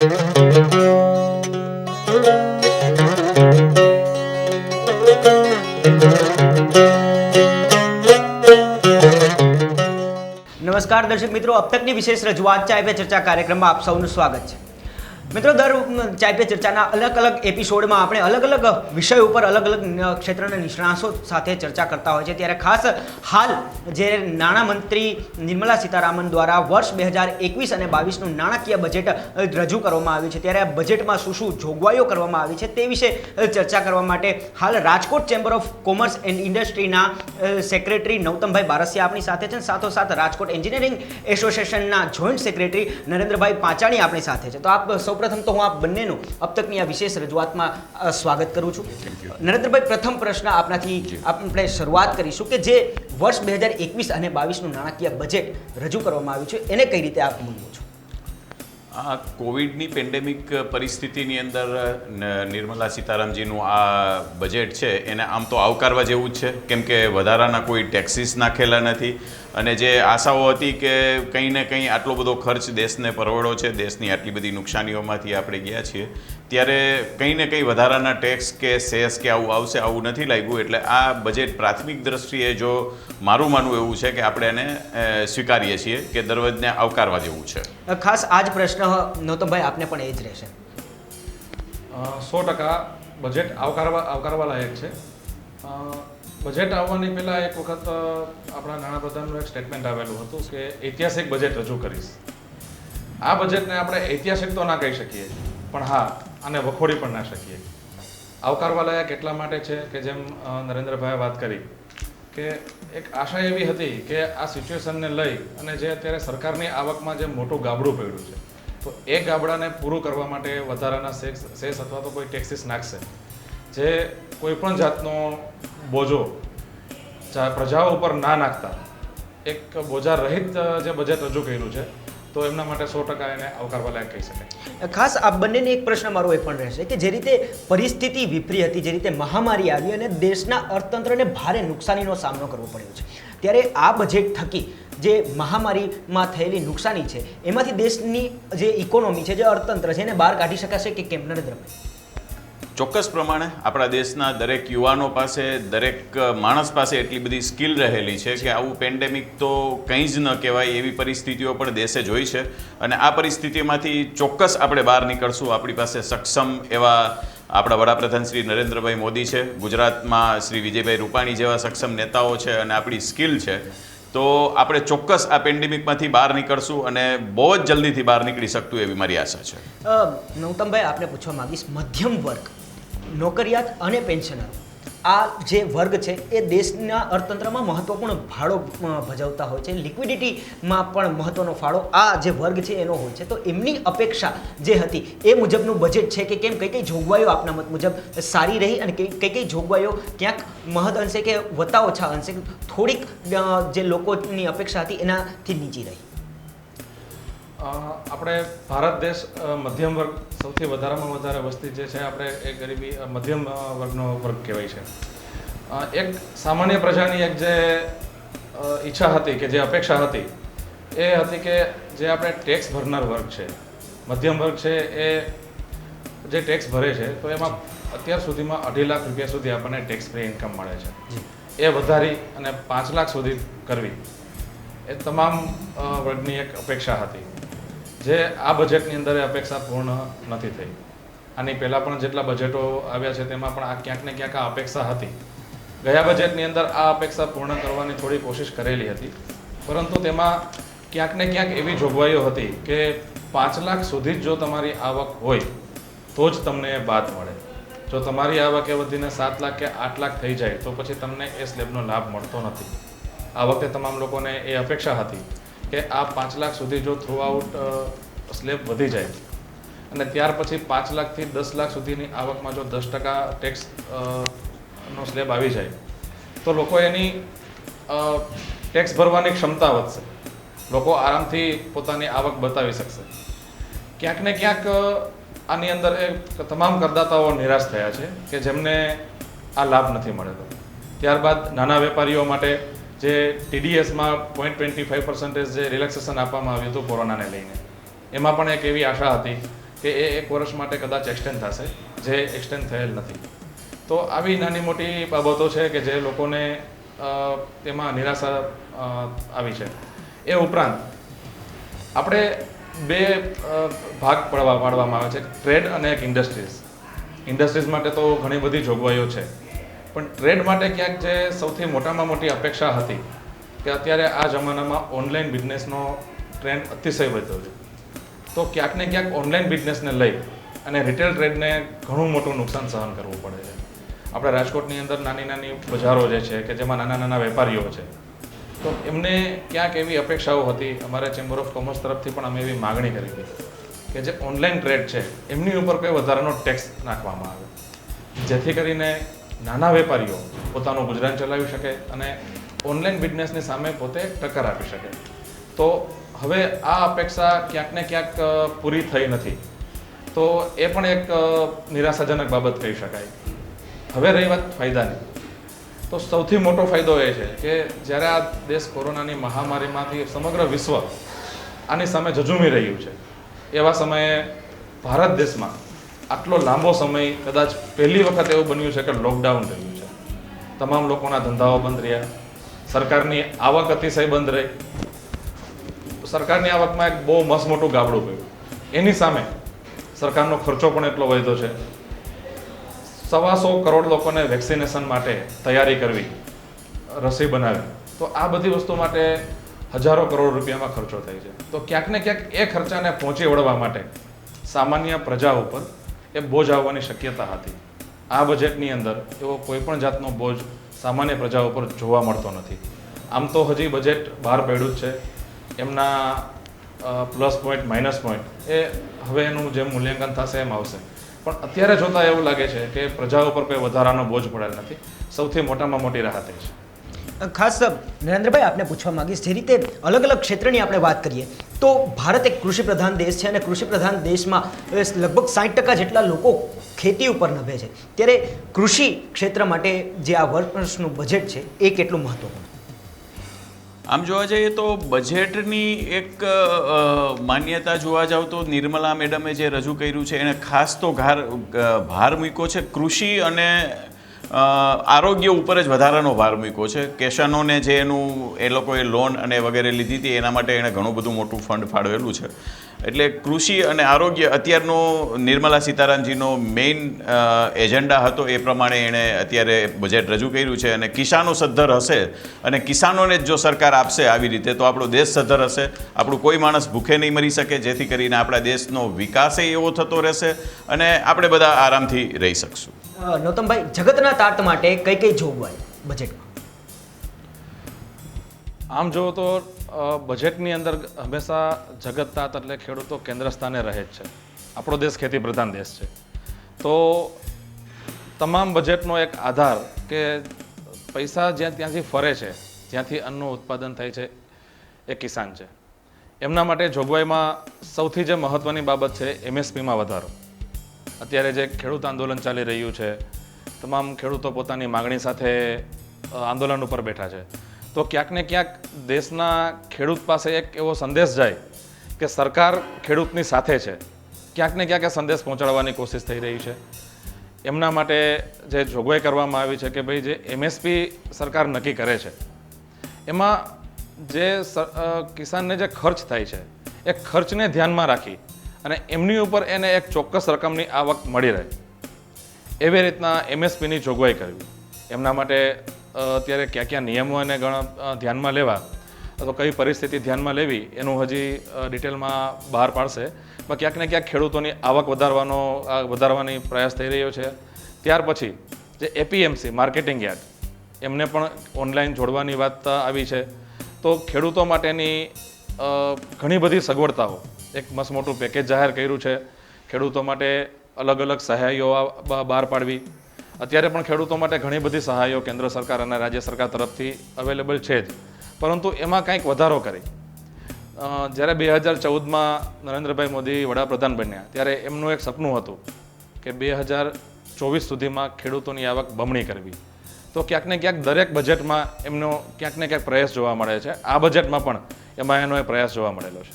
નમસ્કાર દર્શક મિત્રો, अब तकની વિશેષ રજૂઆત ચાય પે ચર્ચા કાર્યક્રમમાં આપ સૌનું સ્વાગત છે. મિત્રો, દર ચાય પે ચર્ચાના અલગ અલગ એપિસોડમાં આપણે અલગ અલગ વિષયો ઉપર અલગ અલગ ક્ષેત્રના નિષ્ણાતો સાથે ચર્ચા કરતા હોય છે. ત્યારે ખાસ હાલ જે નાણામંત્રી નિર્મલા સીતારામન દ્વારા વર્ષ 2021 અને 22નું નાણાકીય બજેટ રજૂ કરવામાં આવ્યું છે, ત્યારે આ બજેટમાં શું શું જોગવાઈઓ કરવામાં આવી છે તે વિશે ચર્ચા કરવા માટે હાલ Rajkot chamber of commerce and ઇન્ડસ્ટ્રીના સેક્રેટરી નૌતમભાઈ બારસિયા આપણી સાથે છે. સાથોસાથ રાજકોટ એન્જિનિયરિંગ એસોસિએશનના જોઈન્ટ સેક્રેટરી નરેન્દ્રભાઈ પાંચાણી આપણી સાથે છે. તો આપ સૌપ્રથમ તો હું આપ બંનેનું अब तकની આ વિશેષ રજૂઆતમાં સ્વાગત કરું છું. નરેન્દ્રભાઈ, પ્રથમ પ્રશ્ન આપનાથી આપણે શરૂઆત કરીશું કે જે વર્ષ 2021 અને 22નું નાણાકીય બજેટ રજૂ કરવામાં આવ્યું છે એને કઈ રીતે આપ મૂલ્યો છો? આ કોવિડની પેન્ડેમિક પરિસ્થિતિની અંદર નિર્મલા સીતારામજીનું આ બજેટ છે એને આમ તો આવકારવા જેવું જ છે, કેમ કે વધારાના કોઈ ટેક્સીસ નાખેલા નથી અને જે આશાઓ હતી કે કંઈ ને કંઈ આટલો બધો ખર્ચ દેશને પરવડો છે, દેશની આટલી બધી નુકસાનીઓમાંથી આપણે ગયા છીએ, ત્યારે કંઈ ને કંઈ વધારાના ટેક્સ કે સેસ કે આવું આવશે આવું નથી લાગ્યું. એટલે આ બજેટ પ્રાથમિક દ્રષ્ટિએ જો મારું માનવું એવું છે કે આપણે એને સ્વીકારીએ છીએ કે દરરોજને આવકારવા જેવું છે. ખાસ આ જ પ્રશ્ન નૌતમભાઈ આપને પણ એ જ રહેશે. 100% બજેટ આવકારવા લાયક છે. બજેટ આવવાની પહેલાં એક વખત આપણા નાણાપ્રધાનનું એક સ્ટેટમેન્ટ આવેલું હતું કે ઐતિહાસિક બજેટ રજૂ કરીશ. આ બજેટને આપણે ઐતિહાસિક તો ના કહી શકીએ, પણ હા, આને વખોડી પણ ના શકીએ. આવકારવા લાયક એટલા માટે છે કે જેમ નરેન્દ્રભાઈએ વાત કરી કે એક આશા એવી હતી કે આ સિચ્યુએશનને લઈ અને જે અત્યારે સરકારની આવકમાં જે મોટું ગાબડું પડ્યું છે, તો એ ગાબડાને પૂરું કરવા માટે વધારાના સેસ અથવા તો કોઈ ટેક્સીસ નાખશે જે કોઈપણ જાતનો બોજો પ્રજાઓ ઉપર ના નાખતા એક બોજા રહિત જે બજેટ રજૂ કર્યું છે, તો એમના માટે 100% એને આવકારવા લાયક કહી શકાય. ખાસ આ બંનેને એક પ્રશ્ન મારો એ પણ રહેશે કે જે રીતે પરિસ્થિતિ વિપરી હતી, જે રીતે મહામારી આવી અને દેશના અર્થતંત્રને ભારે નુકસાનીનો સામનો કરવો પડ્યો છે, ત્યારે આ બજેટ થકી જે મહામારીમાં થયેલી નુકસાની છે એમાંથી દેશની જે ઇકોનોમી છે, જે અર્થતંત્ર છે, એને બહાર કાઢી શકાશે કે કેમ? નરેન્દ્રભાઈ, ચોક્કસ પ્રમાણે આપણા દેશના દરેક યુવાનો પાસે, દરેક માણસ પાસે એટલી બધી સ્કિલ રહેલી છે કે આવું પેન્ડેમિક તો કંઈ જ ન કહેવાય એવી પરિસ્થિતિઓ પણ દેશે જોઈ છે અને આ પરિસ્થિતિમાંથી ચોક્કસ આપણે બહાર નીકળશું. આપણી પાસે સક્ષમ એવા આપણા વડાપ્રધાન શ્રી નરેન્દ્રભાઈ મોદી છે, ગુજરાતમાં શ્રી વિજયભાઈ રૂપાણી જેવા સક્ષમ નેતાઓ છે અને આપણી સ્કિલ છે, તો આપણે ચોક્કસ આ પેન્ડેમિકમાંથી બહાર નીકળશું અને બહુ જ જલ્દીથી બહાર નીકળી શકતું એવી મારી આશા છે. નૌતમભાઈ, આપને પૂછવા માંગીશ, મધ્યમ વર્ગ, નોકરિયાત અને પેન્શનરો, આ જે વર્ગ છે એ દેશના અર્થતંત્રમાં મહત્વપૂર્ણ ફાળો ભજવતા હોય છે. લિક્વિડિટીમાં પણ મહત્વનો ફાળો આ જે વર્ગ છે એનો હોય છે. તો એમની અપેક્ષા જે હતી એ મુજબનું બજેટ છે કે કેમ? કઈ કઈ જોગવાઈઓ આપના મત મુજબ સારી રહી અને કઈ કઈ જોગવાઈઓ ક્યાંક મહદ અંશે કે વત્તા ઓછા અંશે થોડીક જે લોકોની અપેક્ષા હતી એનાથી નીચી રહી? આપણે ભારત દેશ મધ્યમ વર્ગ, સૌથી વધારેમાં વધારે વસ્તી જે છે આપણે એ ગરીબી મધ્યમ વર્ગનો વર્ગ કહેવાય છે. એક સામાન્ય પ્રજાની એક જે ઈચ્છા હતી કે જે અપેક્ષા હતી એ હતી કે જે આપણે ટેક્સ ભરનાર વર્ગ છે, મધ્યમ વર્ગ છે, એ જે ટેક્સ ભરે છે તો એમાં અત્યાર સુધીમાં 2.5 લાખ રૂપિયા સુધી આપણને ટેક્સ ફ્રી ઇન્કમ મળે છે. એ વધારી અને 5 લાખ સુધી કરવી એ તમામ વર્ગની એક અપેક્ષા હતી, જે આ બજેટની અંદર એ અપેક્ષા પૂર્ણ નથી થઈ. આની પહેલાં પણ જેટલા બજેટો આવ્યા છે તેમાં પણ આ ક્યાંક ને ક્યાંક આ અપેક્ષા હતી. ગયા બજેટની અંદર આ અપેક્ષા પૂર્ણ કરવાની થોડી કોશિશ કરેલી હતી, પરંતુ તેમાં ક્યાંક ને ક્યાંક એવી જોગવાઈઓ હતી કે 5 લાખ સુધી જ જો તમારી આવક હોય તો જ તમને એ બાદ મળે. જો તમારી આવક એ વધીને 7 લાખ કે 8 લાખ થઈ જાય તો પછી તમને એ સ્લેબનો લાભ મળતો નથી. આ વખતે તમામ લોકોને એ અપેક્ષા હતી કે આ 5 લાખ સુધી જો થ્રુઆઉટ સ્લેબ વધી જાય અને ત્યાર પછી 5 લાખથી 10 લાખ સુધીની આવકમાં જો 10% ટેક્સ નો સ્લેબ આવી જાય તો લોકો એની ટેક્સ ભરવાની ક્ષમતા વધશે, લોકો આરામથી પોતાની આવક બતાવી શકશે. ક્યાંક ને ક્યાંક આની અંદર એ તમામ કરદાતાઓ નિરાશ થયા છે કે જેમને આ લાભ નથી મળેલો. ત્યારબાદ નાના વેપારીઓ માટે જે TDSમાં 0.25% જે રિલેક્સેશન આપવામાં આવ્યું હતું કોરોનાને લઈને, એમાં પણ એક એવી આશા હતી કે એ 1 વર્ષ માટે કદાચ એક્સટેન્ડ થશે, જે એક્સટેન્ડ થયેલ નથી. તો આવી નાની મોટી બાબતો છે કે જે લોકોને તેમાં નિરાશા આવી છે. એ ઉપરાંત આપણે 2 ભાગ પાડવામાં આવે છે, ટ્રેડ અને એક ઇન્ડસ્ટ્રીઝ. ઇન્ડસ્ટ્રીઝ માટે તો ઘણી બધી જોગવાઈઓ છે, પણ ટ્રેડ માટે ક્યાંક જે સૌથી મોટામાં મોટી અપેક્ષા હતી કે અત્યારે આ જમાનામાં ઓનલાઈન બિઝનેસનો ટ્રેન્ડ અતિશય વધ્યો છે. તો ક્યાંક ને ક્યાંક ઓનલાઈન બિઝનેસને લઈ અને રિટેલ ટ્રેડને ઘણું મોટું નુકસાન સહન કરવું પડે છે. આપણે રાજકોટની અંદર નાની નાની બજારો જે છે કે જેમાં નાના નાના વેપારીઓ છે, તો એમને ક્યાંક એવી અપેક્ષાઓ હતી. અમારે ચેમ્બર ઓફ કોમર્સ તરફથી પણ અમે એવી માગણી કરી હતી કે જે ઓનલાઈન ટ્રેડ છે એમની ઉપર કોઈ વધારાનો ટેક્સ નાખવામાં આવે, જેથી કરીને નાના વેપારીઓ પોતાનું ગુજરાન ચલાવી શકે અને ઓનલાઈન બિઝનેસની સામે પોતે ટક્કર આપી શકે. તો હવે આ અપેક્ષા ક્યાંક ને ક્યાંક પૂરી થઈ નથી, તો એ પણ એક નિરાશાજનક બાબત કહી શકાય. હવે રહી વાત ફાયદાની, તો સૌથી મોટો ફાયદો એ છે કે જ્યારે આ દેશ કોરોનાની મહામારીમાંથી સમગ્ર વિશ્વ આની સામે ઝઝૂમી રહ્યું છે, એવા સમયે ભારત દેશમાં આટલો લાંબો સમય કદાચ પહેલી વખત એવું બન્યું છે કે લોકડાઉન રહ્યું છે. તમામ લોકોના ધંધાઓ બંધ રહ્યા, સરકારની આવક અતિશય બંધ રહી. સરકારની આવકમાં એક બહુ મસ્ત મોટું ગાબડું પડ્યું. એની સામે સરકારનો ખર્ચો પણ એટલો વધ્યો છે. 125 કરોડ લોકોને વેક્સિનેશન માટે તૈયારી કરવી, રસી બનાવી, તો આ બધી વસ્તુ માટે હજારો કરોડ રૂપિયામાં ખર્ચો થાય છે. તો ક્યાંક ને ક્યાંક એ ખર્ચાને પહોંચી વળવા માટે સામાન્ય પ્રજા ઉપર એ બોજ આવવાની શક્યતા હતી. આ બજેટની અંદર એવો કોઈ પણ જાતનો બોજ સામાન્ય પ્રજા ઉપર જોવા મળતો નથી. આમ તો હજી બજેટ બહાર પડ્યું જ છે, એમના પ્લસ પોઈન્ટ માઇનસ પોઈન્ટ એ હવે એનું જેમ મૂલ્યાંકન થશે એમ આવશે. પણ અત્યારે જોતાં એવું લાગે છે કે પ્રજા ઉપર કોઈ વધારાનો બોજ પડેલ નથી. સૌથી મોટામાં મોટી રાહત એ છે. ખાસ નરેન્દ્રભાઈ આપને પૂછવા માંગીશ, જે રીતે અલગ અલગ ક્ષેત્રની આપણે વાત કરીએ તો ભારત એક કૃષિ પ્રધાન દેશ છે અને કૃષિ પ્રધાન દેશમાં લગભગ 60% જેટલા લોકો ખેતી ઉપર નભે છે. ત્યારે કૃષિ ક્ષેત્ર માટે જે આ વર્ષનું બજેટ છે એ કેટલું મહત્વપૂર્ણ? આમ જોવા જઈએ તો બજેટની એક માન્યતા જોવા જાવ તો નિર્મલા મેડમે જે રજૂ કર્યું છે એને ખાસ તો ભાર મૂક્યો છે કૃષિ અને આરોગ્ય ઉપર જ વધારાનો ભાર મૂક્યો છે. કિસાનોને જે એ લોકોએ લોન અને વગેરે લીધી હતી એના માટે એણે ઘણું બધું મોટું ફંડ ફાળવેલું છે. એટલે કૃષિ અને આરોગ્ય અત્યારનો નિર્મલા સીતારામજીનો મેઇન એજન્ડા હતો, એ પ્રમાણે એણે અત્યારે બજેટ રજૂ કર્યું છે. અને કિસાનો સદ્ધર હશે અને કિસાનોને જ જો સરકાર આપશે આવી રીતે તો આપણો દેશ સદ્ધર હશે, આપણું કોઈ માણસ ભૂખે નહીં મરી શકે, જેથી કરીને આપણા દેશનો વિકાસ એવો થતો રહેશે અને આપણે બધા આરામથી રહી શકશું. નૌતમભાઈ, જગતના તાત માટે કઈ કઈ જોગવાઈ બજેટમાં? આમ જુઓ તો બજેટની અંદર હંમેશા જગત તાત એટલે ખેડૂતો કેન્દ્ર સ્થાને રહે જ છે. આપણો દેશ ખેતી પ્રધાન દેશ છે, તો તમામ બજેટનો એક આધાર કે પૈસા ત્યાંથી ફરે છે, જ્યાંથી અન્નનું ઉત્પાદન થાય છે, એ કિસાન છે. એમના માટે જોગવાઈમાં સૌથી જે મહત્ત્વની બાબત છે MSPમાં વધારો. અત્યારે જે ખેડૂત આંદોલન ચાલી રહ્યું છે, તમામ ખેડૂતો પોતાની માગણી સાથે આંદોલન ઉપર બેઠા છે. તો ક્યાંક ને ક્યાંક દેશના ખેડૂત પાસે એક એવો સંદેશ જાય કે સરકાર ખેડૂતની સાથે છે. ક્યાંક ને ક્યાંક એ સંદેશ પહોંચાડવાની કોશિશ થઈ રહી છે. એમના માટે જે જોગવાઈ કરવામાં આવી છે કે ભાઈ જે MSP સરકાર નક્કી કરે છે એમાં જે કિસાનને જે ખર્ચ થાય છે એ ખર્ચને ધ્યાનમાં રાખી અને એમની ઉપર એને એક ચોક્કસ રકમની આવક મળી રહે એવી રીતના MSPની જોગવાઈ કરવી. એમના માટે અત્યારે કયા કયા નિયમો એને ધ્યાનમાં લેવા અથવા કઈ પરિસ્થિતિ ધ્યાનમાં લેવી એનું હજી ડિટેલમાં બહાર પાડશે. પણ ક્યાંક ને ક્યાંક ખેડૂતોની આવક વધારવાની પ્રયાસ થઈ રહ્યો છે. ત્યાર પછી જે APMC માર્કેટિંગ યાર્ડ એમને પણ ઓનલાઈન જોડવાની વાત આવી છે. તો ખેડૂતો માટેની ઘણી બધી સગવડતાઓ, એક મસ્ત મોટું પેકેજ જાહેર કર્યું છે. ખેડૂતો માટે અલગ અલગ સહાયો બહાર પાડવી. અત્યારે પણ ખેડૂતો માટે ઘણી બધી સહાયો કેન્દ્ર સરકાર અને રાજ્ય સરકાર તરફથી અવેલેબલ છે જ, પરંતુ એમાં કંઈક વધારો કરી. જ્યારે 2014માં નરેન્દ્રભાઈ મોદી વડાપ્રધાન બન્યા ત્યારે એમનું એક સપનું હતું કે 2024 સુધીમાં ખેડૂતોની આવક બમણી કરવી. તો ક્યાંક ને ક્યાંક દરેક બજેટમાં એમનો ક્યાંક ને ક્યાંક પ્રયાસ જોવા મળે છે. આ બજેટમાં પણ એનો એક પ્રયાસ જોવા મળેલો છે.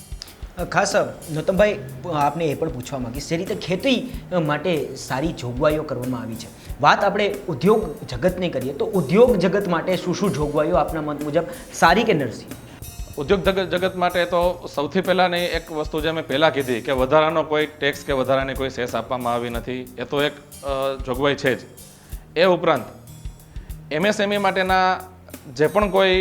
ખાસ નૂતનભાઈ આપને એ પણ પૂછવા માંગીશ જે રીતે ખેતી માટે સારી જોગવાઈઓ કરવામાં આવી છે, વાત આપણે ઉદ્યોગ જગતની કરીએ તો ઉદ્યોગ જગત માટે શું જોગવાઈઓ આપના મત મુજબ સારી કે નરસી? ઉદ્યોગ જગત માટે તો સૌથી પહેલાંની એક વસ્તુ જે મેં પહેલાં કીધી કે વધારાનો કોઈ ટેક્સ કે વધારાની કોઈ સેસ આપવામાં આવી નથી, એ તો એક જોગવાઈ છે જ. એ ઉપરાંત MSME માટેના જે પણ કોઈ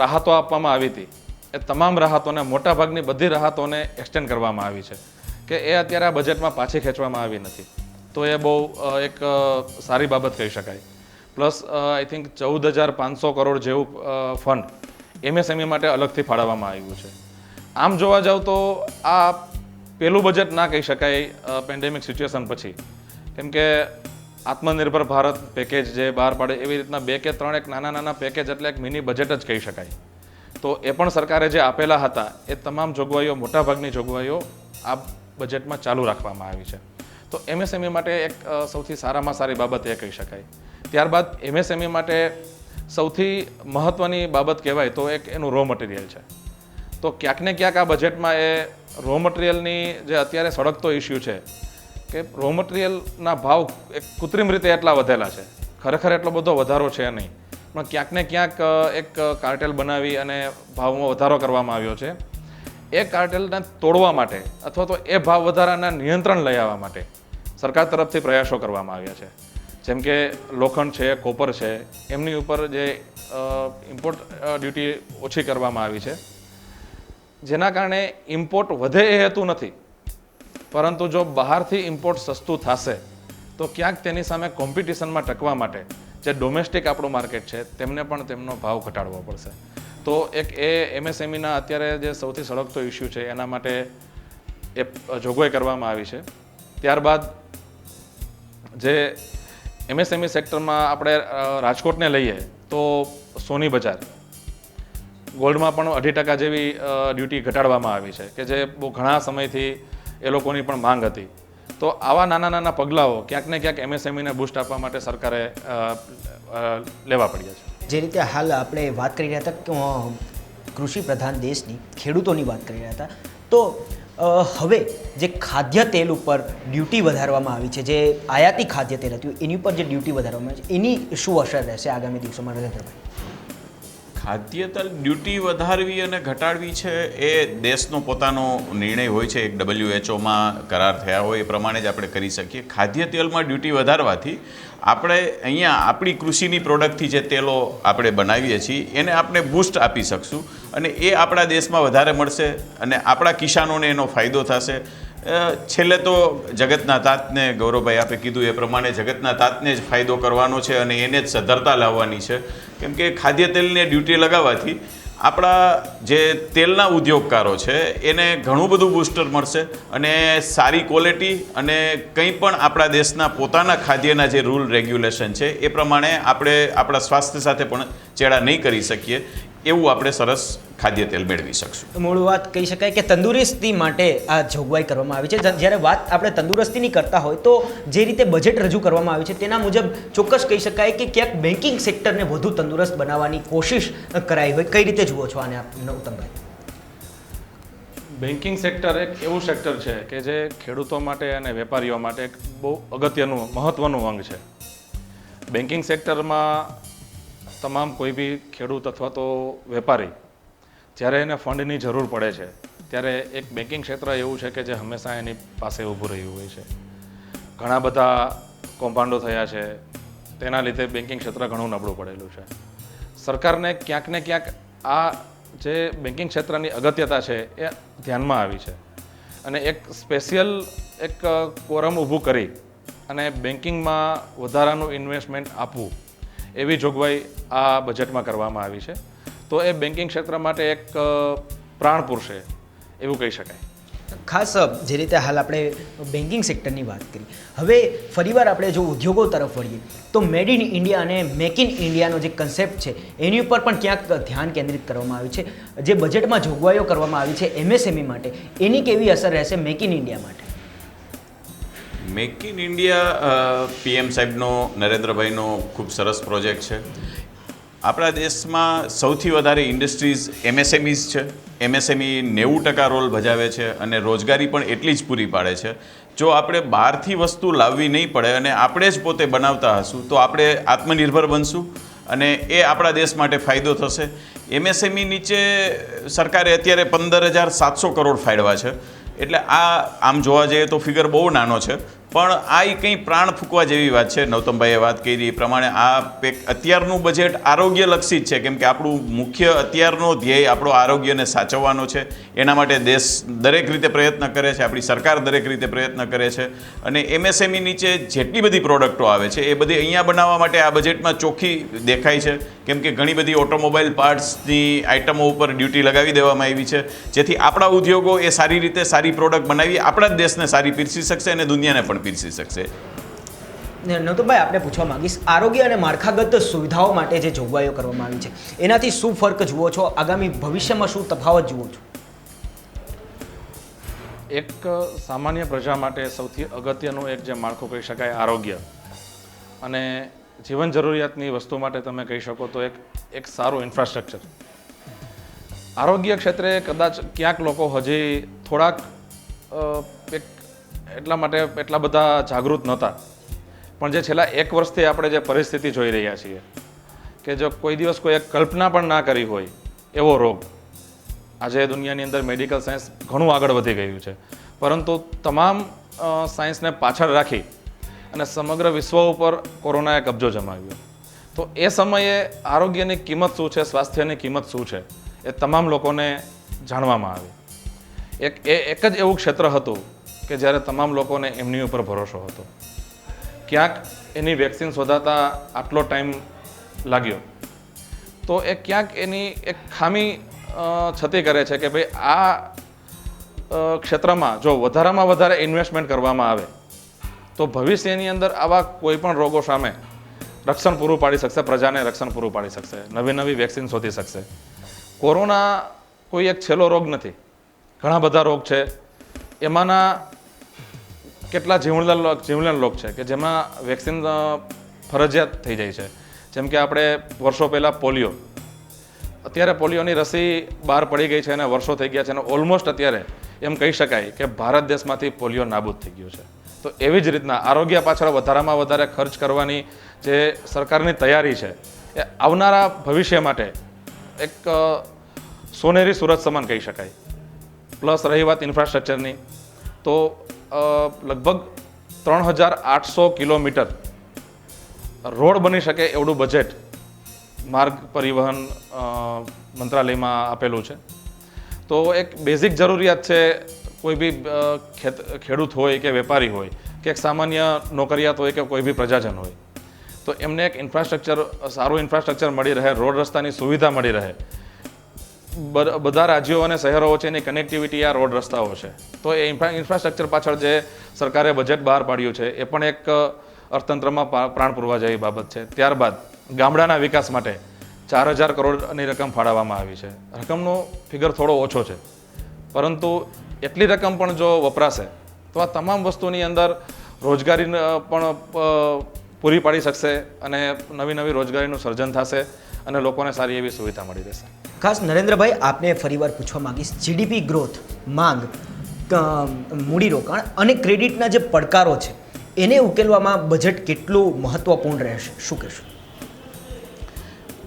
રાહતો આપવામાં આવી હતી એ તમામ રાહતોને, મોટાભાગની બધી રાહતોને એક્સટેન્ડ કરવામાં આવી છે કે એ અત્યારે આ બજેટમાં પાછી ખેંચવામાં આવી નથી. તો એ બહુ એક સારી બાબત કહી શકાય. પ્લસ આઈ થિંક 14,500 કરોડ જેવું ફંડ MSME માટે અલગથી ફાળવવામાં આવ્યું છે. આમ જોવા જાવ તો આ પહેલું બજેટ ના કહી શકાય પેન્ડેમિક સિચ્યુએશન પછી, કેમ કે આત્મનિર્ભર ભારત પેકેજ જે બહાર પાડે એવી રીતના 2 કે 3 એક નાના પેકેજ એટલે એક મિની બજેટ જ કહી શકાય. તો એ પણ સરકારે જે આપેલા હતા એ તમામ જોગવાઈઓ, મોટાભાગની જોગવાઈઓ આ બજેટમાં ચાલુ રાખવામાં આવી છે. તો MSME માટે એક સૌથી સારામાં સારી બાબત એ કહી શકાય. ત્યારબાદ MSME માટે સૌથી મહત્ત્વની બાબત કહેવાય તો એક એનું રો મટીરિયલ છે. તો ક્યાંક ને ક્યાંક આ બજેટમાં એ રો મટીરિયલની જે અત્યારે સળગતો ઇસ્યુ છે કે રો મટીરિયલના ભાવ એક કૃત્રિમ રીતે એટલા વધેલા છે, ખરેખર એટલો બધો વધારો છે નહીં, પણ ક્યાંક ને ક્યાંક એક કાર્ટેલ બનાવી અને ભાવમાં વધારો કરવામાં આવ્યો છે. એ કાર્ટેલને તોડવા માટે અથવા તો એ ભાવ વધારાના નિયંત્રણ લઈ આવવા માટે સરકાર તરફથી પ્રયાસો કરવામાં આવ્યા છે. જેમ કે લોખંડ છે, કોપર છે, એમની ઉપર જે ઇમ્પોર્ટ ડ્યુટી ઓછી કરવામાં આવી છે, જેના કારણે ઇમ્પોર્ટ વધે એ હેતુ નથી, પરંતુ જો બહારથી ઇમ્પોર્ટ સસ્તું થશે તો ક્યાંક તેની સામે કોમ્પિટિશનમાં ટકવા માટે જે ડોમેસ્ટિક આપણું માર્કેટ છે તેમને પણ તેમનો ભાવ ઘટાડવો પડશે. તો એક એ MSMEના અત્યારે જે સૌથી સળગતો ઇસ્યુ છે એના માટે એ જોગવાઈ કરવામાં આવી છે. ત્યારબાદ જે MSME સેક્ટરમાં આપણે રાજકોટને લઈએ તો સોની બજાર ગોલ્ડમાં પણ 2.5% જેવી ડ્યુટી ઘટાડવામાં આવી છે કે જે બહુ ઘણા સમયથી એ લોકોની પણ માંગ હતી. તો આવા નાના પગલાઓ ક્યાંક ને ક્યાંક MSMEને બૂસ્ટ આપવા માટે સરકારે લેવા પડ્યા છે. જે રીતે હાલ આપણે વાત કરી રહ્યા હતા કૃષિ પ્રધાન દેશની, ખેડૂતોની વાત કરી રહ્યા હતા, તો હવે જે ખાદ્ય તેલ ઉપર ડ્યુટી વધારવામાં આવી છે, જે આયાતી ખાદ્ય તેલ હતું એની ઉપર જે ડ્યુટી વધારવામાં આવી છે એની શું અસર રહેશે આગામી દિવસોમાં નરેન્દ્રભાઈ? ખાદ્ય તેલ ડ્યુટી વધારવી અને ઘટાડવી છે એ દેશનો પોતાનો નિર્ણય હોય છે. એક WHO કરાર થયા હોય એ પ્રમાણે જ આપણે કરી શકીએ. ખાદ્ય તેલમાં ડ્યુટી વધારવાથી આપણે અહીંયા આપણી કૃષિની પ્રોડક્ટથી જે તેલો આપણે બનાવીએ છીએ એને આપણે બૂસ્ટ આપી શકશું અને એ આપણા દેશમાં વધારે મળશે અને આપણા કિસાનોને એનો ફાયદો થશે. છેલ્લે તો જગતના તાતને, ગૌરવભાઈ આપે કીધું એ પ્રમાણે જગતના તાતને જ ફાયદો કરવાનો છે અને એને જ સધરતા લાવવાની છે. કેમ કે ખાદ્ય તેલને ડ્યુટી લગાવવાથી આપણા જે તેલના ઉદ્યોગકારો છે એને ઘણું બધું બૂસ્ટર મળશે અને સારી ક્વોલિટી અને કંઈ પણ આપણા દેશના પોતાના ખાદ્યના જે રૂલ રેગ્યુલેશન છે એ પ્રમાણે આપણે આપણા સ્વાસ્થ્ય સાથે પણ ચેડા નહીં કરી શકીએ એવું આપણે સરસ ખાદ્ય તેલ મેળવી શકશું. મૂળ વાત કહી શકાય કે તંદુરસ્તી માટે આ જોગવાઈ કરવામાં આવી છે. જ્યારે વાત આપણે તંદુરસ્તીની કરતા હોય તો જે રીતે બજેટ રજૂ કરવામાં આવ્યું છે તેના મુજબ ચોક્કસ કહી શકાય કે ક્યાંક બેન્કિંગ સેક્ટરને વધુ તંદુરસ્ત બનાવવાની કોશિશ કરાઈ હોય. કઈ રીતે જુઓ છો આને આપ નૂતનભાઈ? બેન્કિંગ સેક્ટર એક એવું સેક્ટર છે કે જે ખેડૂતો માટે અને વેપારીઓ માટે એક બહુ અગત્યનું, મહત્ત્વનું અંગ છે. બેન્કિંગ સેક્ટરમાં તમામ કોઈ બી ખેડૂત અથવા તો વેપારી જ્યારે એને ફંડની જરૂર પડે છે ત્યારે એક બેન્કિંગ ક્ષેત્ર એવું છે કે જે હંમેશા એની પાસે ઊભું રહ્યું હોય છે. ઘણા બધા કૌભાંડો થયા છે, તેના લીધે બેન્કિંગ ક્ષેત્ર ઘણું નબળું પડેલું છે. સરકારને ક્યાંક ને ક્યાંક આ જે બેન્કિંગ ક્ષેત્રની અગત્યતા છે એ ધ્યાનમાં આવી છે અને એક સ્પેશિયલ એક કોરમ ઊભું કરી અને બેન્કિંગમાં વધારાનું ઇન્વેસ્ટમેન્ટ આપવું એવી જોગવાઈ આ બજેટમાં કરવામાં આવી છે. તો એ બેન્કિંગ ક્ષેત્ર માટે એક પ્રાણ પુરુષે એવું કહી શકાય. ખાસ જે રીતે હાલ આપણે બેન્કિંગ સેક્ટરની વાત કરી, હવે ફરીવાર આપણે જો ઉદ્યોગો તરફ વળીએ તો મેડ ઇન ઇન્ડિયા અને મેક ઇન ઇન્ડિયાનો જે કન્સેપ્ટ છે એની ઉપર પણ ક્યાંક ધ્યાન કેન્દ્રિત કરવામાં આવ્યું છે. જે બજેટમાં જોગવાઈઓ કરવામાં આવી છે MSME માટે, એની કેવી અસર રહેશે મેક ઇન ઇન્ડિયા માટે? મેક ઇન ઇન્ડિયા PM સાહેબનો, નરેન્દ્રભાઈનો ખૂબ સરસ પ્રોજેક્ટ છે. આપણા દેશમાં સૌથી વધારે ઇન્ડસ્ટ્રીઝ એમએસએમઈઝ છે. એમએસએમઈ 90% રોલ ભજાવે છે અને રોજગારી પણ એટલી જ પૂરી પાડે છે. જો આપણે બહારથી વસ્તુ લાવવી નહીં પડે અને આપણે જ પોતે બનાવતા હશું તો આપણે આત્મનિર્ભર બનશું અને એ આપણા દેશ માટે ફાયદો થશે. એમએસએમઈ નીચે સરકારે અત્યારે 15,700 કરોડ ફાળવ્યા છે. એટલે આ આમ જોવા જઈએ તો ફિગર બહુ નાનો છે, પણ આ કંઈ પ્રાણ ફૂંકવા જેવી વાત છે. નૌતમભાઈએ વાત કરી એ પ્રમાણે આ અત્યારનું બજેટ આરોગ્યલક્ષી જ છે, કેમ કે આપણું મુખ્ય અત્યારનો ધ્યેય આપણો આરોગ્યને સાચવવાનો છે. એના માટે દેશ દરેક રીતે પ્રયત્ન કરે છે, આપણી સરકાર દરેક રીતે પ્રયત્ન કરે છે. અને એમએસએમઈ નીચે જેટલી બધી પ્રોડક્ટો આવે છે એ બધી અહીંયા બનાવવા માટે આ બજેટમાં ચોખ્ખી દેખાય છે, કેમ કે ઘણી બધી ઓટોમોબાઈલ પાર્ટ્સની આઇટમો ઉપર ડ્યુટી લગાવી દેવામાં આવી છે, જેથી આપણા ઉદ્યોગો એ સારી રીતે સારી પ્રોડક્ટ બનાવી આપણા જ દેશને સારી પીરસી શકશે અને દુનિયાને પણ પીરસી શકશે. નૌતમભાઈ, આપણે પૂછવા માંગીશ, આરોગ્ય અને માળખાગત સુવિધાઓ માટે જે જોગવાઈઓ કરવામાં આવી છે એનાથી શું ફરક જુઓ છો? આગામી ભવિષ્યમાં શું તફાવત જુઓ છો? એક સામાન્ય પ્રજા માટે સૌથી અગત્યનું એક જે માળખું કહી શકાય આરોગ્ય, અને જીવન જરૂરિયાતની વસ્તુ માટે તમે કહી શકો તો એક સારું ઇન્ફ્રાસ્ટ્રક્ચર. આરોગ્ય ક્ષેત્રે કદાચ ક્યાંક લોકો હજી થોડાક એટલા બધા જાગૃત નહોતા, પણ જે છેલ્લા 1 વર્ષથી આપણે જે પરિસ્થિતિ જોઈ રહ્યા છીએ કે જો કોઈ દિવસ કોઈ એક કલ્પના પણ ના કરી હોય એવો રોગ, આજે દુનિયાની અંદર મેડિકલ સાયન્સ ઘણું આગળ વધી ગયું છે, પરંતુ તમામ સાયન્સને પાછળ રાખી અને સમગ્ર વિશ્વ ઉપર કોરોનાએ કબજો જમાવ્યો. તો એ સમયે આરોગ્યની કિંમત શું છે, સ્વાસ્થ્યની કિંમત શું છે, એ તમામ લોકોને જાણવામાં આવી. એક જ એવું ક્ષેત્ર હતું કે જ્યારે તમામ લોકોને એમની ઉપર ભરોસો હતો. ક્યાંક એની વેક્સિન શોધાતા આટલો ટાઈમ લાગ્યો, તો એ ક્યાંક એની એક ખામી છતી કરે છે કે ભાઈ આ ક્ષેત્રમાં જો વધારામાં વધારે ઇન્વેસ્ટમેન્ટ કરવામાં આવે તો ભવિષ્યની અંદર આવા કોઈ પણ રોગો સામે રક્ષણ પૂરું પાડી શકશે, પ્રજાને રક્ષણ પૂરું પાડી શકશે, નવી વેક્સિન શોધી શકશે. કોરોના કોઈ એક છેલ્લો રોગ નથી, ઘણા બધા રોગ છે. એમાંના કેટલા જીવલેણ રોગ છે કે જેમાં વેક્સિન ફરજિયાત થઈ જાય છે. જેમ કે આપણે વર્ષો પહેલાં પોલિયો, અત્યારે પોલિયોની રસી બહાર પડી ગઈ છે અને વર્ષો થઈ ગયા છે અને ઓલમોસ્ટ અત્યારે એમ કહી શકાય કે ભારત દેશમાંથી પોલિયો નાબૂદ થઈ ગયું છે. તો એવી જ રીતના આરોગ્ય પાછળ વધારામાં વધારે ખર્ચ કરવાની જે સરકારની તૈયારી છે એ આવનારા ભવિષ્ય માટે એક સોનેરી સુરત સમાન કહી શકાય. પ્લસ રહી વાત ઇન્ફ્રાસ્ટ્રક્ચરની, તો લગભગ 3,800 કિલોમીટર રોડ બની શકે એવડું બજેટ માર્ગ પરિવહન મંત્રાલયમાં આપેલું છે. તો એક બેઝિક જરૂરિયાત છે, કોઈ બી ખેડૂત હોય કે વેપારી હોય કે એક સામાન્ય નોકરિયાત હોય કે કોઈ બી પ્રજાજન હોય, તો એમને એક સારું ઇન્ફ્રાસ્ટ્રક્ચર મળી રહે, રોડ રસ્તાની સુવિધા મળી રહે. બધા રાજ્યો અને શહેરો વચ્ચેની કનેક્ટિવિટી આ રોડ રસ્તાઓ છે. તો એ ઇન્ફ્રાસ્ટ્રક્ચર પાછળ જે સરકારે બજેટ બહાર પાડ્યું છે એ પણ એક અર્થતંત્રમાં પ્રાણ પૂરવા જેવી બાબત છે. ત્યારબાદ ગામડાના વિકાસ માટે 4,000 કરોડની રકમ ફાળવવામાં આવી છે. રકમનો ફિગર થોડો ઓછો છે, પરંતુ એટલી રકમ પણ જો વપરાશે તો આ તમામ વસ્તુની અંદર રોજગારી પણ પૂરી પાડી શકશે અને નવી રોજગારીનું સર્જન થશે અને લોકોને સારી એવી સુવિધા મળી રહેશે. ખાસ નરેન્દ્રભાઈ, આપને ફરીવાર પૂછવા માંગીશ, જીડીપી ગ્રોથ, માંગ, મૂડીરોકાણ અને ક્રેડિટના જે પડકારો છે એને ઉકેલવામાં બજેટ કેટલું મહત્વપૂર્ણ રહેશે, શું કહેશો?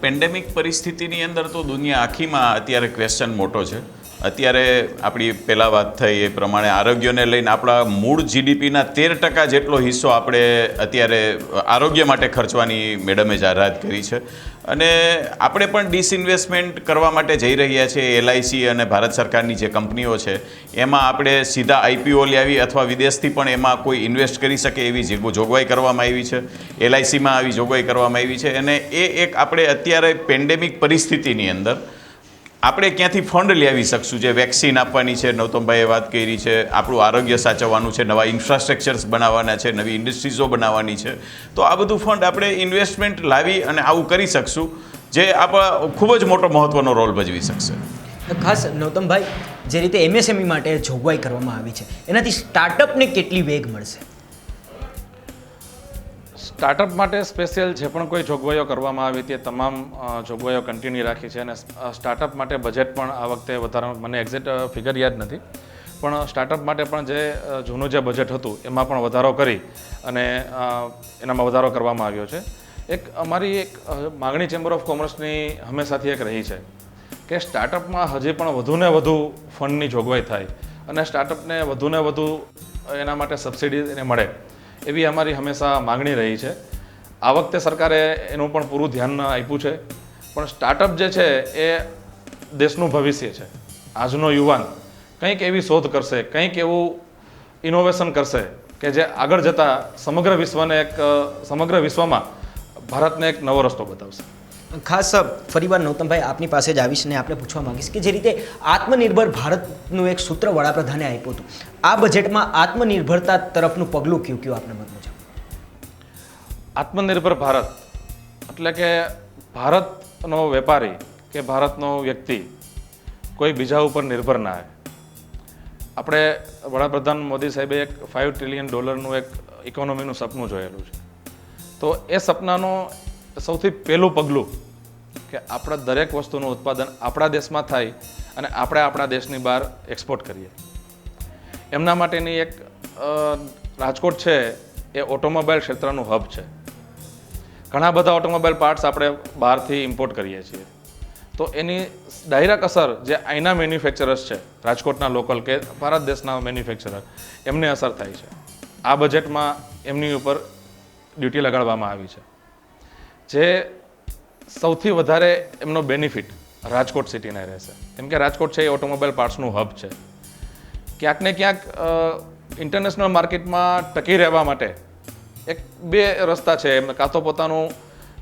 પેન્ડેમિક પરિસ્થિતિની અંદર તો દુનિયા આખીમાં અત્યારે ક્વેશ્ચન મોટો છે. અત્યારે આપણી પહેલાં વાત થઈ એ પ્રમાણે આરોગ્યને લઈને આપણા મૂળ જીડીપીના 13% જેટલો હિસ્સો આપણે અત્યારે આરોગ્ય માટે ખર્ચવાની મેડમે જાહેરાત કરી છે. અને આપણે પણ ડિસઇન્વેસ્ટમેન્ટ કરવા માટે જઈ રહ્યા છીએ. એલઆઈસી અને ભારત સરકારની જે કંપનીઓ છે એમાં આપણે સીધા આઈપીઓ લાવી અથવા વિદેશથી પણ એમાં કોઈ ઇન્વેસ્ટ કરી શકે એવી જોગવાઈ કરવામાં આવી છે. એલઆઈસીમાં આવી જોગવાઈ કરવામાં આવી છે. અને એ એક આપણે અત્યારે પેન્ડેમિક પરિસ્થિતિની અંદર આપણે ક્યાંથી ફંડ લાવી શકશું, જે વેક્સિન આપવાની છે, નૌતમભાઈએ વાત કરી છે, આપણું આરોગ્ય સાચવવાનું છે, નવા ઇન્ફ્રાસ્ટ્રક્ચર્સ બનાવવાના છે, નવી ઇન્ડસ્ટ્રીઝો બનાવવાની છે. તો આ બધું ફંડ આપણે ઇન્વેસ્ટમેન્ટ લાવી અને આવું કરી શકશું, જે આપણા ખૂબ જ મોટો મહત્ત્વનો રોલ ભજવી શકશે. ખાસ નૌતમભાઈ, જે રીતે એમએસએમઈ માટે જોગવાઈ કરવામાં આવી છે એનાથી સ્ટાર્ટઅપને કેટલી વેગ મળશે? સ્ટાર્ટઅપ માટે સ્પેશિયલ જે પણ કોઈ જોગવાઈઓ કરવામાં આવી તે તમામ જોગવાઈઓ કન્ટિન્યુ રાખી છે અને સ્ટાર્ટઅપ માટે બજેટ પણ આ વખતે વધારે મને એક્ઝેક્ટ ફિગર યાદ નથી પણ સ્ટાર્ટઅપ માટે પણ જે જૂનું જે બજેટ હતું એમાં પણ વધારો કરી અને એનામાં વધારો કરવામાં આવ્યો છે. અમારી એક માગણી ચેમ્બર ઓફ કોમર્સની હંમેશાથી એક રહી છે કે સ્ટાર્ટઅપમાં હજી પણ વધુને વધુ ફંડની જોગવાઈ થાય અને સ્ટાર્ટઅપને વધુને વધુ એના માટે સબસિડી એને મળે એવી અમારી હંમેશા માગણી રહી છે. આ વખતે સરકારે એનું પણ પૂરું ધ્યાન આપ્યું છે પણ સ્ટાર્ટઅપ જે છે એ દેશનું ભવિષ્ય છે. આજનો યુવાન કંઈક એવી શોધ કરશે, કંઈક એવું ઇનોવેશન કરશે કે જે આગળ જતાં સમગ્ર વિશ્વમાં ભારતને એક નવો રસ્તો બતાવશે. ખાસ ફરીવાર નૌતમભાઈ આપની પાસે જ આવીશ ને આપણે પૂછવા માંગીશ કે જે રીતે આત્મનિર્ભર ભારતનું એક સૂત્ર વડાપ્રધાને આપ્યું હતું, આ બજેટમાં આત્મનિર્ભરતા તરફનું પગલું કયું આપને મત મુજબ? આત્મનિર્ભર ભારત એટલે કે ભારતનો વેપારી કે ભારતનો વ્યક્તિ કોઈ બીજા ઉપર નિર્ભર ના હોય. આપણે વડાપ્રધાન મોદી સાહેબે એક $5 ટ્રિલિયન એક ઇકોનોમીનું સપનું જોયેલું છે. તો એ સપનાનો સૌથી પહેલું પગલું કે આપણા દરેક વસ્તુનું ઉત્પાદન આપણા દેશમાં થાય અને આપણે આપણા દેશની બહાર એક્સપોર્ટ કરીએ. એમના માટેની એક રાજકોટ છે એ ઓટોમોબાઈલ ક્ષેત્રનું હબ છે. ઘણા બધા ઓટોમોબાઈલ પાર્ટ્સ આપણે બહારથી ઇમ્પોર્ટ કરીએ છીએ. તો એની ડાયરેક્ટ અસર જે અહીંના મેન્યુફેક્ચરર્સ છે, રાજકોટના લોકલ કે ભારત દેશના મેન્યુફેક્ચરર, એમને અસર થાય છે. આ બજેટમાં એમની ઉપર ડ્યુટી લગાડવામાં આવી છે. જે સૌથી વધારે એમનો બેનિફિટ રાજકોટ સિટીને રહેશે કેમ કે રાજકોટ છે એ ઓટોમોબાઈલ પાર્ટ્સનું હબ છે. ક્યાંક ને ક્યાંક ઇન્ટરનેશનલ માર્કેટમાં ટકી રહેવા માટે બે રસ્તા છે. એમને કાં તો પોતાનું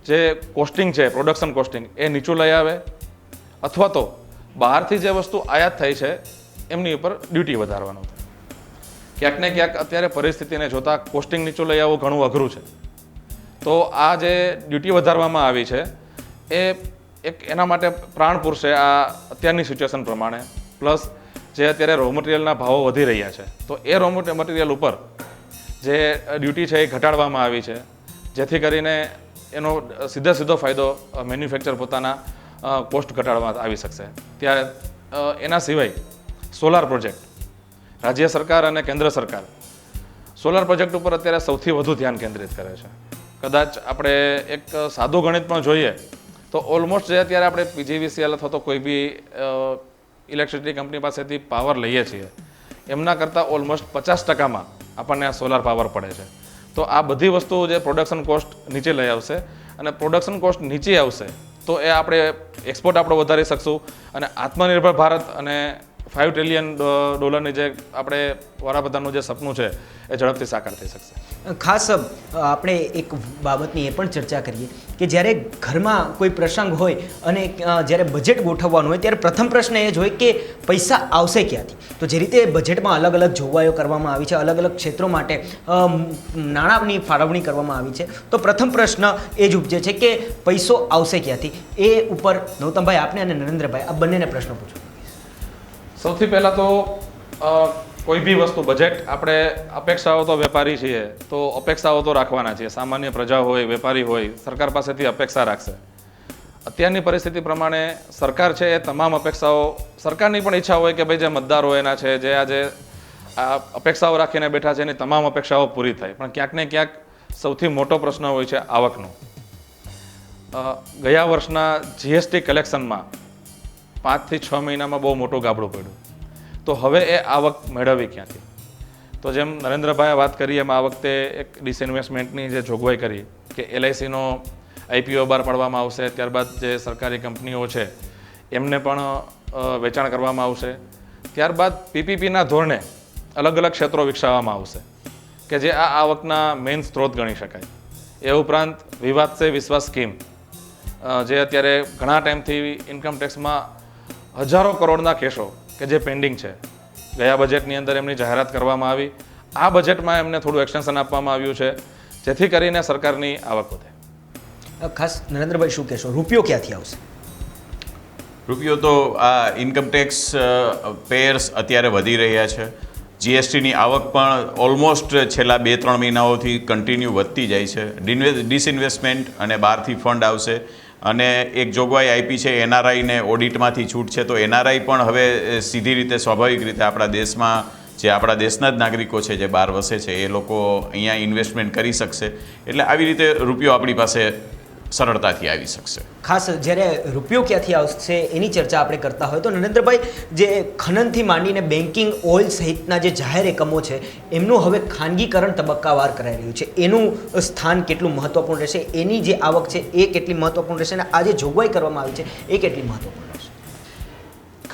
જે કોસ્ટિંગ છે, પ્રોડક્શન કોસ્ટિંગ, એ નીચું લઈ આવે અથવા તો બહારથી જે વસ્તુ આયાત થઈ છે એમની ઉપર ડ્યુટી વધારવાનું થાય. ક્યાંક ને ક્યાંક અત્યારે પરિસ્થિતિને જોતા કોસ્ટિંગ નીચું લઈ આવવું ઘણું અઘરું છે. તો આ જે ડ્યુટી વધારવામાં આવી છે એ એક એના માટે પ્રાણ પૂરશે આ અત્યારની સિચ્યુએશન પ્રમાણે. પ્લસ જે અત્યારે રો મટીરિયલના ભાવો વધી રહ્યા છે તો એ રો મટીરિયલ ઉપર જે ડ્યુટી છે એ ઘટાડવામાં આવી છે જેથી કરીને એનો સીધો ફાયદો મેન્યુફેક્ચર પોતાના કોસ્ટ ઘટાડવામાં આવી શકશે. ત્યારે એના સિવાય સોલાર પ્રોજેક્ટ, રાજ્ય સરકાર અને કેન્દ્ર સરકાર સોલાર પ્રોજેક્ટ ઉપર અત્યારે સૌથી વધુ ધ્યાન કેન્દ્રિત કરે છે. કદાચ આપણે એક સાદું ગણિત પણ જોઈએ તો ઓલમોસ્ટ જે અત્યારે આપણે PGVCL અથવા તો કોઈ બી ઇલેક્ટ્રિસિટી કંપની પાસેથી પાવર લઈએ છીએ એમના કરતાં ઓલમોસ્ટ 50%માં આપણને આ સોલાર પાવર પડે છે. તો આ બધી વસ્તુઓ જે પ્રોડક્શન કોસ્ટ નીચે લઈ આવશે અને પ્રોડક્શન કોસ્ટ નીચે આવશે તો એ આપણે એક્સપોર્ટ આપણો વધારી શકશું અને આત્મનિર્ભર ભારત અને $5 ટ્રિલિયન જે આપણે વડાપ્રધાનનું જે સપનું છે એ ઝડપથી સાકાર થઈ શકશે. ખાસ આપણે એક બાબતની એ પણ ચર્ચા કરીએ કે જ્યારે ઘરમાં કોઈ પ્રસંગ હોય અને જ્યારે બજેટ ગોઠવવાનું હોય ત્યારે પ્રથમ પ્રશ્ન એ જ હોય કે પૈસા આવશે ક્યાંથી. તો જે રીતે બજેટમાં અલગ અલગ જોગવાઈઓ કરવામાં આવી છે, અલગ અલગ ક્ષેત્રો માટે નાણાંની ફાળવણી કરવામાં આવી છે, તો પ્રથમ પ્રશ્ન એ જ ઉપજે છે કે પૈસો આવશે ક્યાંથી. એ ઉપર નૌતમભાઈ આપને અને નરેન્દ્રભાઈ આ બંનેને પ્રશ્ન પૂછો. સૌથી પહેલાં તો કોઈ બી વસ્તુ બજેટ આપણે અપેક્ષાઓ તો વેપારી છીએ તો અપેક્ષાઓ તો રાખવાના છીએ. સામાન્ય પ્રજા હોય, વેપારી હોય, સરકાર પાસેથી અપેક્ષા રાખશે. અત્યારની પરિસ્થિતિ પ્રમાણે સરકાર છે એ તમામ અપેક્ષાઓ, સરકારની પણ ઈચ્છા હોય કે ભાઈ જે મતદારો એના છે જે આજે આ અપેક્ષાઓ રાખીને બેઠા છે એની તમામ અપેક્ષાઓ પૂરી થાય. પણ ક્યાંક ને ક્યાંક સૌથી મોટો પ્રશ્ન હોય છે આવકનો. ગયા વર્ષના GST કલેક્શનમાં 5 થી 6 મહિનામાં બહુ મોટું ગાબડું પડ્યું. તો હવે એ આવક મેળવવી ક્યાંથી? તો જેમ નરેન્દ્રભાઈએ વાત કરી એમ આ વખતે એક ડિસઇન્વેસ્ટમેન્ટની જે જોગવાઈ કરી કે LICનો IPO બહાર પાડવામાં આવશે, ત્યારબાદ જે સરકારી કંપનીઓ છે એમને પણ વેચાણ કરવામાં આવશે. ત્યારબાદ PPPના ધોરણે અલગ અલગ ક્ષેત્રો વિકસાવવામાં આવશે કે જે આ આવકના મેઇન સ્ત્રોત ગણી શકાય. એ ઉપરાંત વિવાદ સે વિશ્વાસ સ્કીમ જે અત્યારે ઘણા ટાઈમથી ઇન્કમ ટેક્સમાં હજારો કરોડના કેસો કે જે પેન્ડિંગ છે, ગયા બજેટની અંદર એમની જાહેરાત કરવામાં આવી. આ બજેટમાં એમને થોડું એક્સટેન્શન આપવામાં આવ્યું છે જેથી કરીને સરકારની આવક વધે. ખાસ નરેન્દ્રભાઈ શું કહેશો, રૂપિયો ક્યાંથી આવશે? રૂપિયો તો આ ઇન્કમ ટેક્સ પેયર્સ અત્યારે વધી રહ્યા છે જીએસટીની આવક પણ ઓલમોસ્ટ છેલ્લા 2-3 મહિનાઓથી કન્ટિન્યુ વધતી જાય છે. ડિસઇન્વેસ્ટમેન્ટ અને બહારથી ફંડ આવશે અને એક જોગવાઈ આપી છે એનઆરઆઈને ઓડિટમાંથી છૂટ છે. તો એનઆરઆઈ પણ હવે સીધી રીતે સ્વાભાવિક રીતે આપણા દેશમાં જે આપણા દેશના જ નાગરિકો છે જે બહાર વસે છે એ લોકો અહીંયા ઇન્વેસ્ટમેન્ટ કરી શકશે. એટલે આવી રીતે રૂપિયો આપણી પાસે સરળતાથી આવી શકશે. ખાસ જ્યારે રૂપિયો ક્યાંથી આવશે એની ચર્ચા આપણે કરતા હોય તો નરેન્દ્રભાઈ, જે ખનનથી માંડીને બેન્કિંગ, ઓઇલ સહિતના જે જાહેર એકમો છે એમનું હવે ખાનગીકરણ તબક્કાવાર કરાઈ રહ્યું છે. એનું સ્થાન કેટલું મહત્વપૂર્ણ રહેશે, એની જે આવક છે એ કેટલી મહત્વપૂર્ણ રહેશે અને આ જે જોગવાઈ કરવામાં આવી છે એ કેટલી મહત્વપૂર્ણ રહેશે?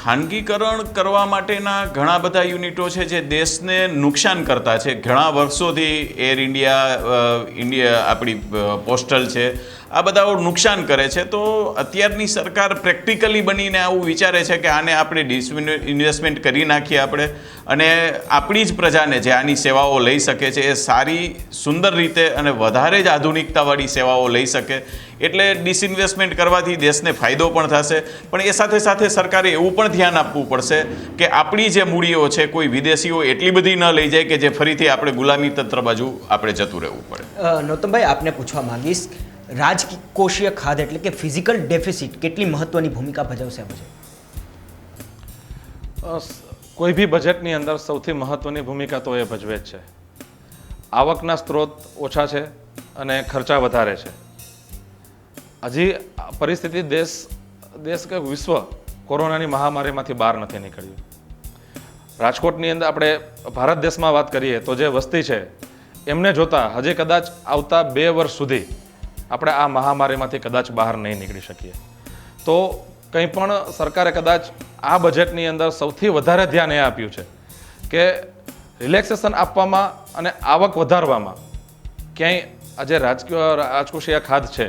ખાનગીકરણ કરવા માટેના ઘણા બધા યુનિટો છે જે દેશને નુકસાન કરતા છે. ઘણા વર્ષોથી એર ઇન્ડિયા આપણી પોસ્ટલ છે, આ બધાઓ નુકસાન કરે છે. તો અત્યારની સરકાર પ્રેક્ટિકલી બનીને આવું વિચારે છે કે આને આપણે ઇન્વેસ્ટમેન્ટ કરી નાખીએ આપણે, અને આપણી જ પ્રજાને જે આની સેવાઓ લઈ શકે છે એ સારી સુંદર રીતે અને વધારે જ આધુનિકતાવાળી સેવાઓ લઈ શકે. એટલે ડિસઇન્વેસ્ટમેન્ટ કરવાથી દેશને ફાયદો પણ થશે, પણ એ સાથે સાથે સરકારે એવું પણ ધ્યાન આપવું પડશે કે આપણી જે મૂડીઓ છે કોઈ વિદેશીઓ એટલી બધી ન લઈ જાય કે જે ફરીથી આપણે ગુલામી તંત્ર બાજુ આપણે જતું રહેવું પડે. નૌતમભાઈ, આપને પૂછવા માંગીશ, રાજકોષીય ખાધ એટલે કે ફિઝિકલ ડેફિસિટ કેટલી મહત્વની ભૂમિકા ભજવશે આ બજેટ? કોઈ બી બજેટની અંદર સૌથી મહત્વની ભૂમિકા તો એ ભજવે જ છે. આવકના સ્ત્રોત ઓછા છે અને ખર્ચા વધારે છે. હજી પરિસ્થિતિ દેશ કે વિશ્વ કોરોનાની મહામારીમાંથી બહાર નથી નીકળ્યું. રાજકોટની અંદર આપણે ભારત દેશમાં વાત કરીએ તો જે વસ્તી છે એમને જોતા હજી કદાચ આવતા 2 વર્ષ સુધી આપણે આ મહામારીમાંથી કદાચ બહાર નહીં નીકળી શકીએ. તો કંઈ પણ સરકારે કદાચ આ બજેટની અંદર સૌથી વધારે ધ્યાન એ આપ્યું છે કે રિલેક્સેશન આપવામાં અને આવક વધારવામાં ક્યાંય આજે રાજકોષીય ખાધ છે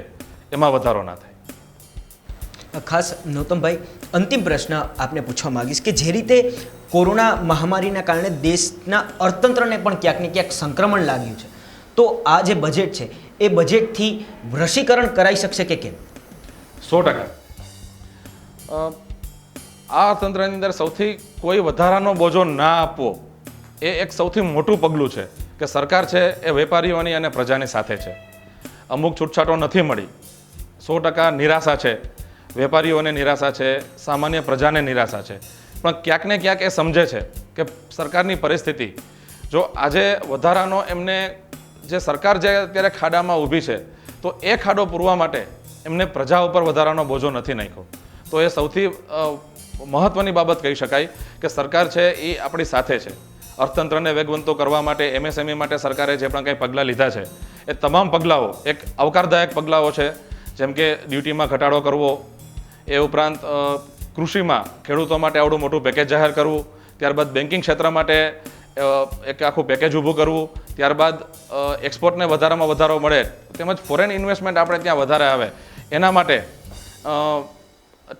એમાં વધારો ના થાય. ખાસ નૌતમભાઈ, અંતિમ પ્રશ્ન આપને પૂછવા માંગીશ કે જે રીતે કોરોના મહામારીના કારણે દેશના અર્થતંત્રને પણ ક્યાંક ને ક્યાંક સંક્રમણ લાગ્યું છે, તો આ જે બજેટ છે એ બજેટથી રસીકરણ કરાઈ શકશે કે કેમ? 100%. આ તંત્રની અંદર સૌથી કોઈ વધારાનો બોજો ના આપવો એ એક સૌથી મોટું પગલું છે કે સરકાર છે એ વેપારીઓની અને પ્રજાની સાથે છે. અમુક છૂટછાટો નથી મળી, 100% નિરાશા છે, વેપારીઓને નિરાશા છે, સામાન્ય પ્રજાને નિરાશા છે, પણ ક્યાંક ને ક્યાંક એ સમજે છે કે સરકારની પરિસ્થિતિ જો આજે વધારાનો એમને જે સરકાર જે અત્યારે ખાડામાં ઊભી છે તો એ ખાડો પૂરવા માટે એમને પ્રજા ઉપર વધારાનો બોજો નથી નાખ્યો. તો એ સૌથી મહત્વની બાબત કહી શકાય કે સરકાર છે એ આપણી સાથે છે. અર્થતંત્રને વેગવંતો કરવા માટે, એમએસએમઈ માટે સરકારે જે પણ કંઈ પગલાં લીધા છે એ તમામ પગલાઓ એક આવકારદાયક પગલાઓ છે. જેમ કે ડ્યુટીમાં ઘટાડો કરવો, એ ઉપરાંત કૃષિમાં ખેડૂતો માટે આવડું મોટું પેકેજ જાહેર કરવું, ત્યારબાદ બેન્કિંગ ક્ષેત્ર માટે એક આખું પેકેજ ઊભું કરવું, ત્યારબાદ એક્સપોર્ટને વધારામાં વધારો મળે તેમજ ફોરેન ઇન્વેસ્ટમેન્ટ આપણે ત્યાં વધારે આવે એના માટે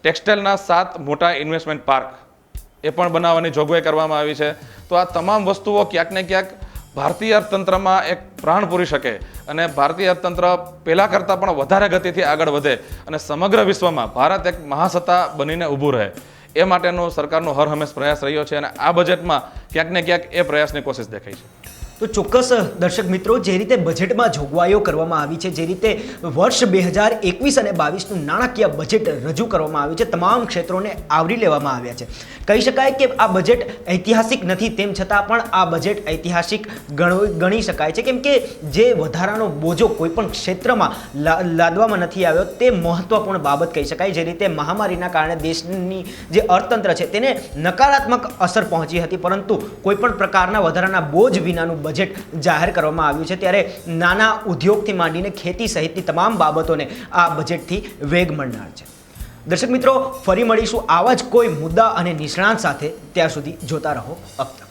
ટેક્સટાઇલના 7 મોટા ઇન્વેસ્ટમેન્ટ પાર્ક એ પણ બનાવવાની જોગવાઈ કરવામાં આવી છે. તો આ તમામ વસ્તુઓ ક્યાંક ને ક્યાંક ભારતીય અર્થતંત્રમાં એક પ્રાણ પૂરી શકે અને ભારતીય અર્થતંત્ર પહેલાં કરતાં પણ વધારે ગતિથી આગળ વધે અને સમગ્ર વિશ્વમાં ભારત એક મહાસત્તા બનીને ઊભું રહે એ માટેનો સરકારનો હર હંમેશ પ્રયાસ રહ્યો છે અને આ બજેટમાં ક્યાંક ને ક્યાંક એ પ્રયાસની કોશિશ દેખાય છે. તો ચોક્કસ દર્શક મિત્રો, જે રીતે બજેટમાં જોગવાઈઓ કરવામાં આવી છે, જે રીતે વર્ષ 2021 અને 22નું નાણાકીય બજેટ રજૂ કરવામાં આવ્યું છે, તમામ ક્ષેત્રોને આવરી લેવામાં આવ્યા છે. કહી શકાય કે આ બજેટ ઐતિહાસિક નથી, તેમ છતાં પણ આ બજેટ ઐતિહાસિક ગણી શકાય છે, કેમ કે જે વધારાનો બોજો કોઈ પણ ક્ષેત્રમાં લાદવામાં નથી આવ્યો તે મહત્વપૂર્ણ બાબત કહી શકાય. જે રીતે મહામારીના કારણે દેશની જે અર્થતંત્ર છે તેને નકારાત્મક અસર પહોંચી હતી, પરંતુ કોઈ પણ પ્રકારના વધારાના બોજ વિનાનું બજેટ જાહેર કરવામાં આવ્યું છે, ત્યારે નાના ઉદ્યોગથી માંડીને ખેતી સહિતની તમામ બાબતોને આ બજેટથી વેગ મળનાર છે. દર્શક મિત્રો, ફરી મળીશું આવા જ કોઈ મુદ્દા અને નિષ્ણાંત સાથે. ત્યાં સુધી જોતા રહો અબ તક.